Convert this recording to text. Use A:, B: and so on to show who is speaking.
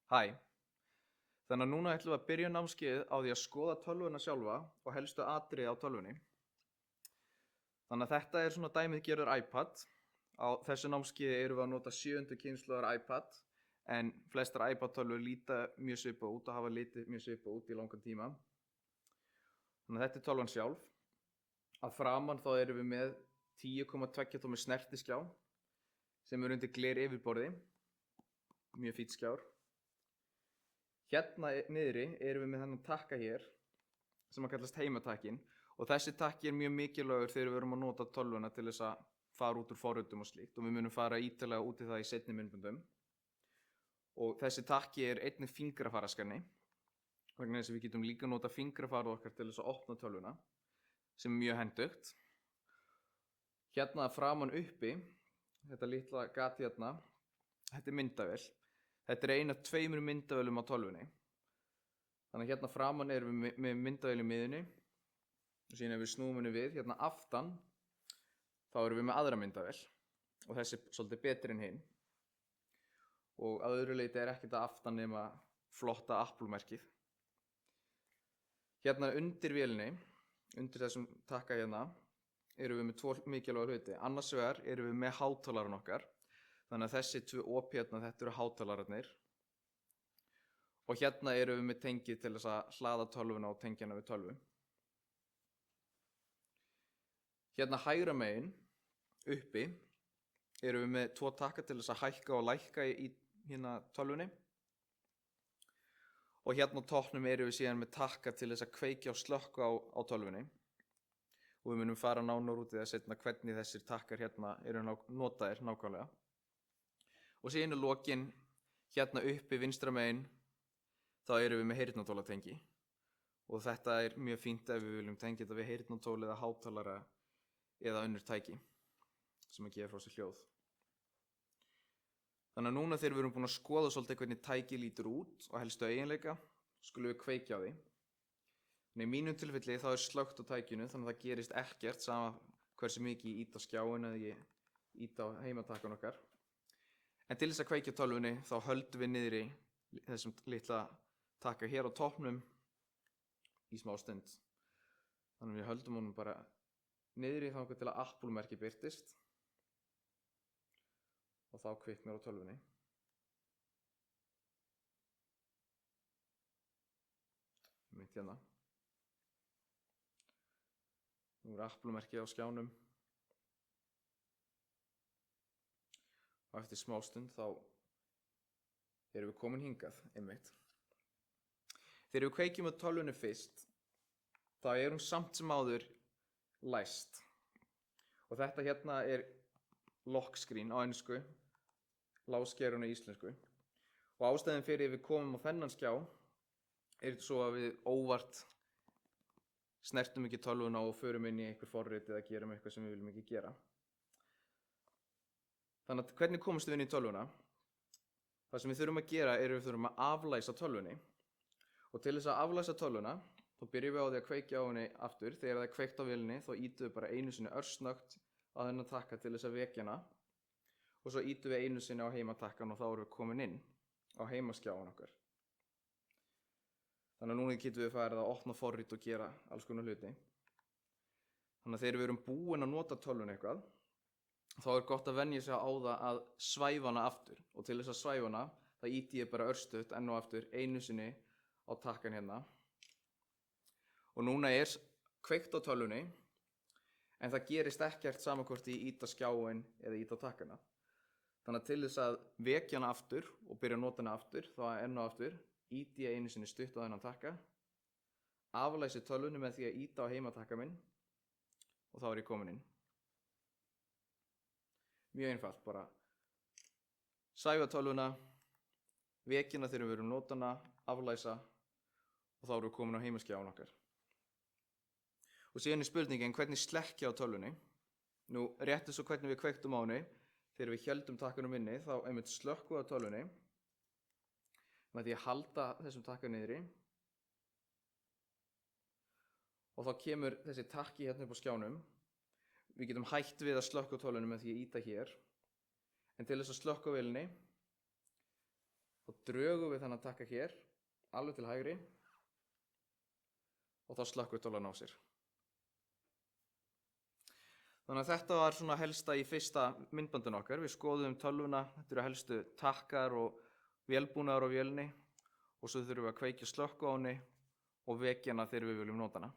A: Hæ, þannig að núna ætlum við að byrja námskeiðið á því að skoða tölvuna sjálfa og helstu atriði á tölvunni. Þannig að þetta er svona dæmið gerður iPad. Á þessu námskeiði erum við að nota 7. kynslóðar iPad en flestar iPad-tölvur líta mjög svipað út og hafa litið mjög svipað út í langan tíma. Þannig að þetta er tölvan sjálf. Að framan þá erum við með 10,2 tómi snertiskjá sem er undir gler yfirborði, mjög fínn skjár. Hérna niðri erum við með þennan takka hér sem að kallast heimatakkin og þessi takki er mjög mikilvægur þegar við erum að nota tölvuna til þess að fara út úr forritum og slíkt og við munum fara ítarlega út í það í seinni myndböndum. Og þessi takki er einnig fingrafaraskani vegna þess að við getum líka nota fingrafarið okkar til þess að opna tölvuna sem er mjög hentugt. Hérna framan uppi, þetta litla gat hérna, þetta er myndavél. Þetta er ein af 2 myndavélum á tölvunni. Þannig að hérna framan erum við með myndavél í miðjunni og síðan ef við snúum henni við, hérna aftan, þá erum við með aðra myndavél og þessi er svolítið betri en hinn. Og að öðru leyti er ekkert að aftan nema flotta Apple-merkið. Hérna undir vélinni, undir þessum takka hérna, erum við með 2 mikilvægar hluti. Annars vegar erum við með hátalarann okkar. Þannig að þessi 2 op hérna, þetta eru hátalararnir. Og hérna erum við með tengið til þess að hlaða tölvuna og tengja hana við tölvu. Hérna hægra megin, uppi, erum við með 2 takka til þess að hækka og lækka í hérna tölvunni. Og hérna á toppnum erum við síðan með takka til þess að kveikja og slökkva á tölvunni. Og við munum fara nánar út í það seinna hvernig þessir takkar hérna eru notaðir nákvæmlega. Og síðan í lokin, hérna uppi vinstra megin, þá erum við með heyrnartólatengi. Og þetta er mjög fínt ef við viljum tengja þetta við heyrnartól eða hátalara eða önnur tæki sem að gefa frá sér hljóð. Þannig að núna þegar við erum búin að skoða svolítið hvernig tæki lítur út og helstu eiginleika, skulum við kveikja á því. Þannig í mínum tilfelli þá er slökkt á tækinu þannig að það gerist ekkert sama hversu mikið ég ít á skjáin eða ég ít á heimatakkan okkar. En til þess að kveikja tölvunni þá höldum við niðri þessum litla takka hér á toppnum í smá stund. Þannig að við höldum honum bara niðri þangað til að Apple-merkið birtist og þá kviknar á tölvunni. Mitt hérna. Nú er Apple-merkið á skjánum. Og eftir smástund þá erum við komin hingað einmitt. Þegar við kveikjum á tölvunni fyrst, þá er hún samt sem áður læst. Og þetta hérna er lock screen á ensku, láskerun á íslensku. Og ástæðan fyrir við komum á þennan skjá er svo að við óvart snertum ekki tölvuna og förum inn í einhver forrit eða gerum eitthvað sem við viljum ekki gera. Þannig að hvernig komumst við inn í tölvuna? Það sem við þurfum að gera er að við þurfum að aflæsa tölvunni. Og til þess að aflæsa tölvuna, þá byrjum við á því að kveikja á henni aftur. Þegar það er kveikt á vélinni, þá ýtum við bara einu sinni örsnöggt á þennan takka til þess að vekja hana. Og svo ýtum við einu sinni á heimatakkan og þá erum við komin inn á heimaskjáin okkar. Þannig að núna getum við farið að opna forrit og gera alls konar hluti. Þannig að þegar við erum búin að nota tölvuna eitthvað, þá er gott að venja sig á það að svæfa hana aftur og til þess að svæfa hana þá ýti ég bara örstutt enn og aftur einu sinni á takkan hérna og núna er kveikt á tölvunni en það gerist ekkert sama hvort ég ýta skjáin eða ýta takkana. Þannig að til þess að vekja hana aftur og byrja að nota hana aftur þá enn og aftur ýti ég einu sinni stutt á þennan takka, aflæsi tölvunni með því að ýta á heimatakka minn og þá er ég komin inn. Mjög einfalt, bara sæfa tölvuna, vekja hana þegar við erum nota hana, aflæsa og þá erum við komin á heimaskjáin okkar. Og síðan er spurningin hvernig slekkja á tölvunni. Nú, rétt eins og hvernig við kveiktum á henni, þegar við héldum takkanum inni, þá einmitt slökkva á tölvunni með því að halda þessum takka niðri. Og þá kemur þessi takki hérna upp á skjánum. Við getum hætt við að slökkva á tölvunni með því að ýta hér. En til þess að slökkva á vélinni, Þá drögum við þennan takka hér, alveg til hægri og þá slökkvir tölvan á sér. Þannig að þetta var svona helsta í fyrsta myndbandinu okkar. Við skoðum tölvuna, þetta eru helstu takkar og vélbúnaður á vélinni og svo þurfum við að kveikja slökkva á henni og vekja hana þegar við viljum nota hana.